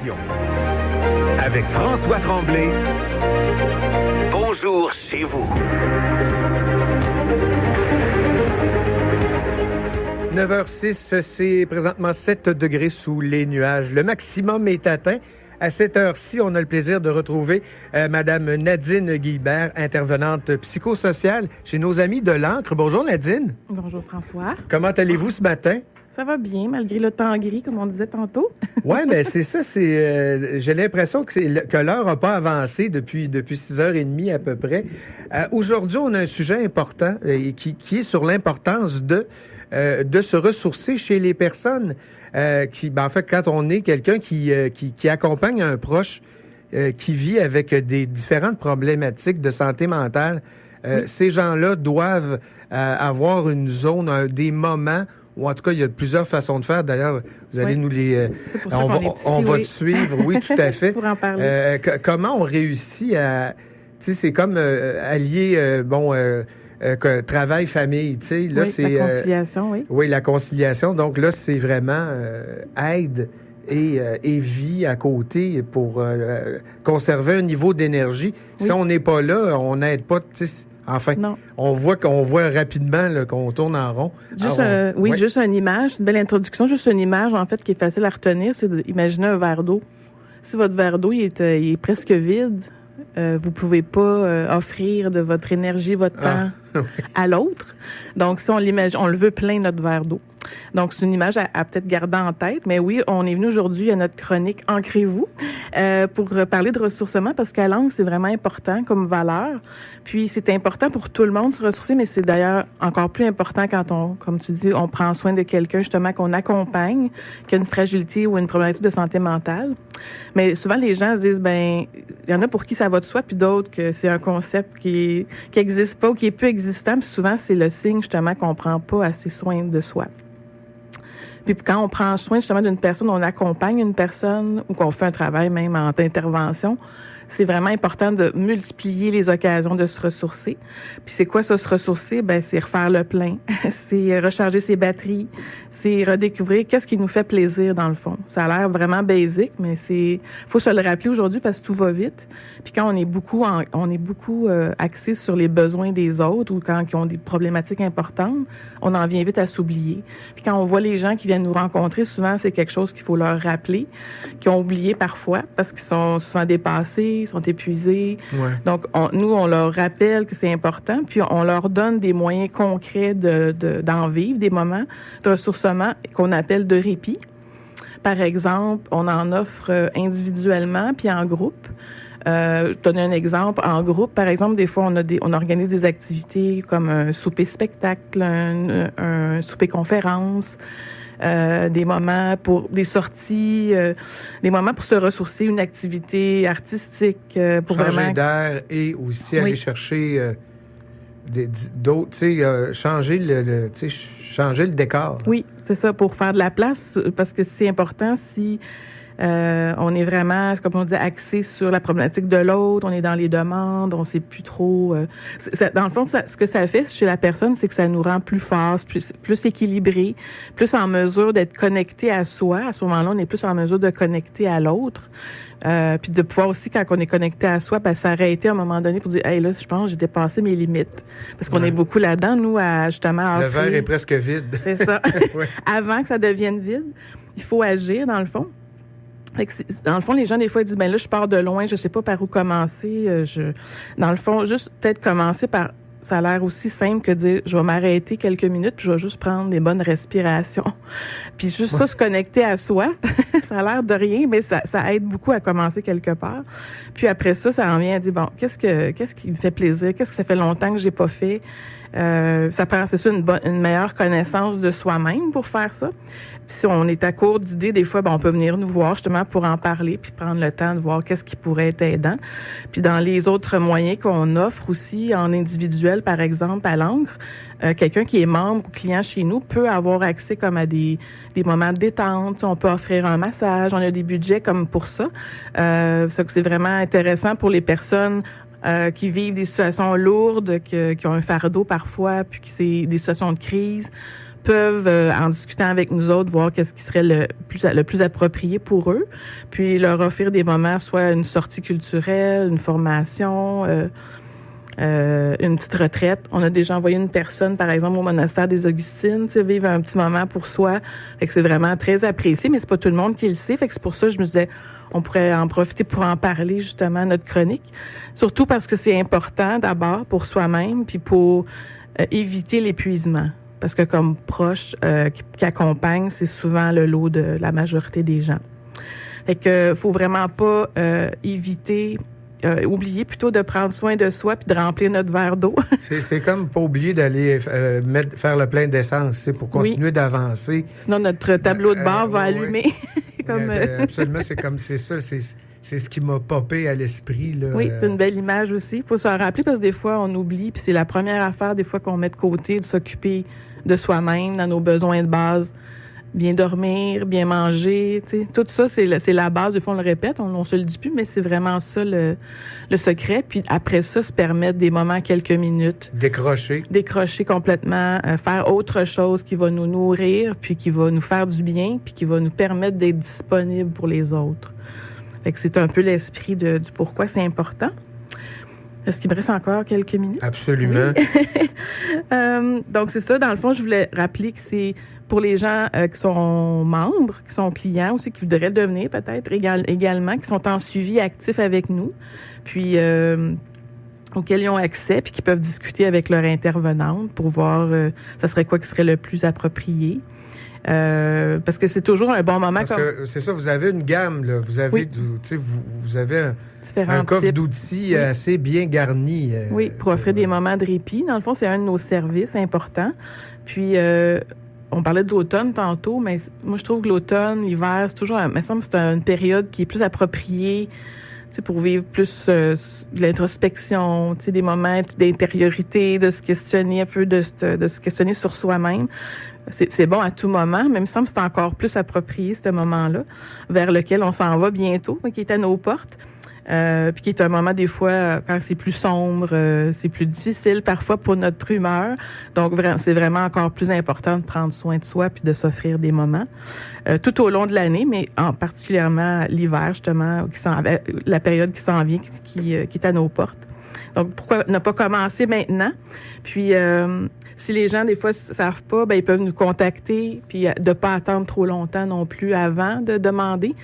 Relations. Avec François Tremblay. Bonjour chez vous. 9h06, c'est présentement 7 degrés sous les nuages. Le maximum est atteint. À cette heure-ci, on a le plaisir de retrouver Madame Nadine Guilbert, intervenante psychosociale chez nos amis de l'Ancre. Bonjour Nadine. Bonjour François. Comment allez-vous ce matin? Ça va bien, malgré le temps gris, comme on disait tantôt. Oui, mais c'est ça. J'ai l'impression que l'heure n'a pas avancé depuis 6h30 à peu près. Aujourd'hui, on a un sujet important qui est sur l'importance de se ressourcer chez les personnes en fait, quand on est quelqu'un qui accompagne un proche qui vit avec des différentes problématiques de santé mentale, ces gens-là doivent avoir une zone, des moments, ou en tout cas, il y a plusieurs façons de faire. D'ailleurs, vous allez nous les... on va te suivre, oui, tout à fait. Pour en parler. Comment on réussit à... Tu sais, c'est comme allier, travail-famille, tu sais. Là, c'est la conciliation, oui. Oui, la conciliation. Donc là, c'est vraiment aide et vie à côté pour conserver un niveau d'énergie. Oui. Si on n'est pas là, on n'aide pas, tu sais. Enfin, non. On voit rapidement là, qu'on tourne en rond. Juste une image, une belle introduction, juste une image, en fait, qui est facile à retenir, c'est d'imaginer un verre d'eau. Si votre verre d'eau il est presque vide, vous pouvez pas offrir de votre énergie, votre temps à l'autre. Donc, si on l'imagine, on le veut plein, notre verre d'eau. Donc, c'est une image à peut-être garder en tête. Mais oui, on est venu aujourd'hui à notre chronique Ancrez-vous pour parler de ressourcement parce qu'à l'Ancre, c'est vraiment important comme valeur. Puis, c'est important pour tout le monde de se ressourcer, mais c'est d'ailleurs encore plus important quand comme tu dis, on prend soin de quelqu'un, justement, qu'on accompagne, qui a une fragilité ou une problématique de santé mentale. Mais souvent, les gens se disent, il y en a pour qui ça va de soi, puis d'autres que c'est un concept qui n'existe pas ou qui est peu existant. Puis souvent, c'est le signe, justement, qu'on prend pas assez soin de soi. Puis quand on prend soin justement d'une personne, on accompagne une personne ou qu'on fait un travail même en intervention, c'est vraiment important de multiplier les occasions de se ressourcer. Puis c'est quoi ça, se ressourcer? C'est refaire le plein, c'est recharger ses batteries, c'est redécouvrir qu'est-ce qui nous fait plaisir dans le fond. Ça a l'air vraiment basique, mais faut se le rappeler aujourd'hui parce que tout va vite. Puis quand on est beaucoup axé sur les besoins des autres ou quand ils ont des problématiques importantes, on en vient vite à s'oublier. Puis quand on voit les gens qui viennent nous rencontrer, souvent c'est quelque chose qu'il faut leur rappeler, qu'ils ont oublié parfois parce qu'ils sont souvent dépassés, ils sont épuisés. Ouais. Donc, on leur rappelle que c'est important, puis on leur donne des moyens concrets d'en vivre, des moments de ressourcement qu'on appelle de répit. Par exemple, on en offre individuellement puis en groupe. Je donne un exemple. En groupe, par exemple, des fois, on organise des activités comme un souper-spectacle, un souper-conférence, des moments pour des sorties, des moments pour se ressourcer, une activité artistique pour changer vraiment d'air et aussi aller chercher d'autres, tu sais, changer le décor. Là. Oui, c'est ça, pour faire de la place, parce que c'est important si on est vraiment, comme on dit, axé sur la problématique de l'autre, on est dans les demandes, on sait plus trop. Dans le fond, ce que ça fait chez la personne, c'est que ça nous rend plus forts, plus équilibrés, plus en mesure d'être connecté à soi. À ce moment-là, on est plus en mesure de connecter à l'autre. Puis de pouvoir aussi, quand on est connecté à soi, s'arrêter à un moment donné pour dire, hey, là, je pense que j'ai dépassé mes limites. Parce qu'on est beaucoup là-dedans, nous, à justement... Le verre est presque vide. C'est ça. Avant que ça devienne vide, il faut agir, dans le fond. Dans le fond, les gens, des fois, ils disent, là, je pars de loin, je sais pas par où commencer. Dans le fond, juste peut-être commencer par... Ça a l'air aussi simple que de dire, je vais m'arrêter quelques minutes, puis je vais juste prendre des bonnes respirations. Puis juste ça, se connecter à soi, ça a l'air de rien, mais ça aide beaucoup à commencer quelque part. Puis après ça en vient à dire, qu'est-ce qui me fait plaisir? Qu'est-ce que ça fait longtemps que j'ai pas fait? Ça prend, c'est sûr, une meilleure connaissance de soi-même pour faire ça. Puis si on est à court d'idées, des fois, on peut venir nous voir justement pour en parler puis prendre le temps de voir qu'est-ce qui pourrait être aidant. Puis dans les autres moyens qu'on offre aussi en individuel, par exemple, à l'Ancre, quelqu'un qui est membre ou client chez nous peut avoir accès comme à des moments de détente. On peut offrir un massage. On a des budgets comme pour ça. Ça que c'est vraiment intéressant pour les personnes qui vivent des situations lourdes, qui ont un fardeau parfois, puis que c'est des situations de crise, peuvent, en discutant avec nous autres, voir qu'est-ce qui serait le plus approprié pour eux, puis leur offrir des moments, soit une sortie culturelle, une formation, une petite retraite. On a déjà envoyé une personne, par exemple, au monastère des Augustines, vivre un petit moment pour soi. Fait que c'est vraiment très apprécié, mais c'est pas tout le monde qui le sait. Fait que c'est pour ça que je me disais, on pourrait en profiter pour en parler, justement, à notre chronique. Surtout parce que c'est important, d'abord, pour soi-même, puis pour éviter l'épuisement. Parce que comme proche qui accompagne, c'est souvent le lot de la majorité des gens. Fait que faut vraiment pas oublier plutôt de prendre soin de soi puis de remplir notre verre d'eau. C'est comme pas oublier d'aller faire le plein d'essence, pour continuer d'avancer. Sinon, notre tableau de bord va allumer. Absolument, c'est ce qui m'a popé à l'esprit. Là. Oui, c'est une belle image aussi. Il faut se rappeler parce que des fois, on oublie, puis c'est la première affaire des fois qu'on met de côté, de s'occuper de soi-même, dans nos besoins de base. Bien dormir, bien manger, tu sais. Tout ça, c'est la base. Des fois, on le répète, on se le dit plus, mais c'est vraiment ça le secret. Puis après ça, se permettre des moments, quelques minutes. Décrocher complètement, faire autre chose qui va nous nourrir, puis qui va nous faire du bien, puis qui va nous permettre d'être disponible pour les autres. Fait que c'est un peu l'esprit du pourquoi c'est important. Est-ce qu'il me reste encore quelques minutes? Absolument. Oui. Donc, c'est ça. Dans le fond, je voulais rappeler que c'est pour les gens qui sont membres, qui sont clients aussi, qui voudraient devenir peut-être également, qui sont en suivi actif avec nous, puis auxquels ils ont accès, puis qui peuvent discuter avec leur intervenante pour voir ça serait quoi qui serait le plus approprié. Parce que c'est toujours un bon moment. Parce que c'est ça, vous avez une gamme, là. Vous avez vous avez un coffre d'outils assez bien garni. Oui, pour offrir des moments de répit. Dans le fond, c'est un de nos services importants. Puis, on parlait de l'automne tantôt, mais moi, je trouve que l'automne, l'hiver, c'est toujours, il me semble que c'est une période qui est plus appropriée, pour vivre plus de l'introspection, des moments d'intériorité, de se questionner un peu, de se questionner sur soi-même. C'est bon à tout moment, mais il me semble que c'est encore plus approprié, ce moment-là, vers lequel on s'en va bientôt, qui est à nos portes. Puis qui est un moment, des fois, quand c'est plus sombre, c'est plus difficile parfois pour notre humeur. Donc, c'est vraiment encore plus important de prendre soin de soi puis de s'offrir des moments tout au long de l'année, mais particulièrement l'hiver, justement, la période qui s'en vient, qui est à nos portes. Donc, pourquoi ne pas commencer maintenant? Puis, si les gens, des fois, ne savent pas, ils peuvent nous contacter, puis de ne pas attendre trop longtemps non plus avant de demander.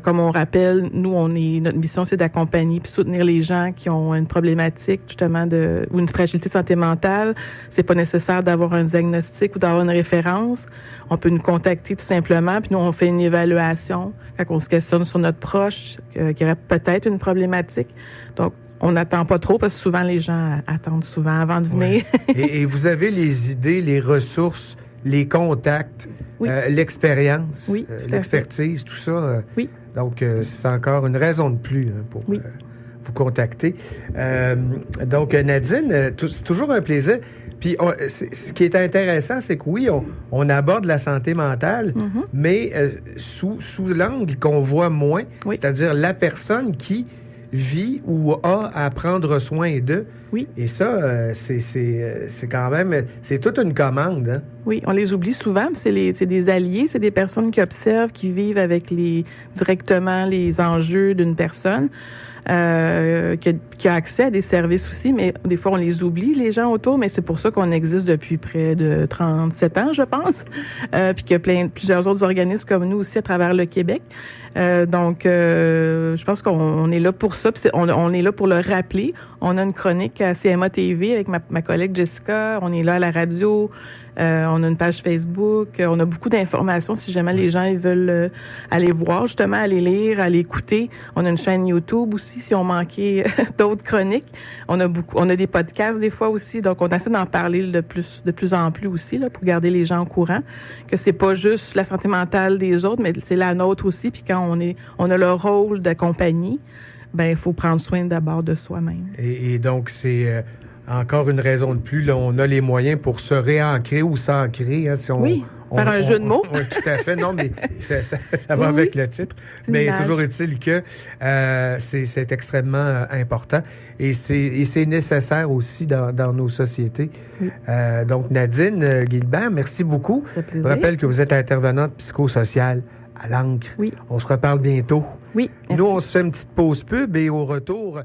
Comme on rappelle, nous, notre mission, c'est d'accompagner puis soutenir les gens qui ont une problématique, justement, ou une fragilité de santé mentale. C'est pas nécessaire d'avoir un diagnostic ou d'avoir une référence. On peut nous contacter tout simplement, puis nous, on fait une évaluation quand on se questionne sur notre proche qui aurait peut-être une problématique. Donc, on n'attend pas trop parce que souvent, les gens attendent souvent avant de venir. Et vous avez les idées, les ressources, les contacts, l'expérience, l'expertise, tout ça. Oui. Donc, c'est encore une raison de plus pour vous contacter. Donc, Nadine, c'est toujours un plaisir. Puis, ce qui est intéressant, c'est que on aborde la santé mentale, mais sous l'angle qu'on voit moins, c'est-à-dire la personne qui vit ou a à prendre soin d'eux. Oui. Et ça, c'est quand même... C'est toute une commande. Hein? Oui, on les oublie souvent, mais c'est des alliés, c'est des personnes qui observent, qui vivent avec directement les enjeux d'une personne, qui a accès à des services aussi, mais des fois, on les oublie, les gens autour, mais c'est pour ça qu'on existe depuis près de 37 ans, je pense, puis qu'il y a plusieurs autres organismes comme nous aussi à travers le Québec. Donc, je pense qu'on est là pour ça, puis on est là pour le rappeler. On a une chronique à CMA TV avec ma collègue Jessica, on est là à la radio, on a une page Facebook, on a beaucoup d'informations si jamais les gens ils veulent aller voir, justement, aller lire, aller écouter. On a une chaîne YouTube aussi si on manquait d'autres chroniques. On a des podcasts des fois aussi, donc on essaie d'en parler de plus en plus aussi là, pour garder les gens au courant que c'est pas juste la santé mentale des autres, mais c'est la nôtre aussi. Puis quand on a le rôle d'accompagner, il faut prendre soin d'abord de soi-même. Et donc c'est encore une raison de plus, là, on a les moyens pour se réancrer ou s'ancrer. Hein, si Faire un jeu de mots. Oui, tout à fait. Non, mais ça va avec le titre. Mais toujours est-il que c'est extrêmement important et c'est nécessaire aussi dans nos sociétés. Oui. Donc, Nadine Guilbert, merci beaucoup. Ça fait plaisir. Je rappelle que vous êtes intervenante psychosociale à l'ANCRE. Oui. On se reparle bientôt. Oui. Nous, on se fait une petite pause pub et au retour...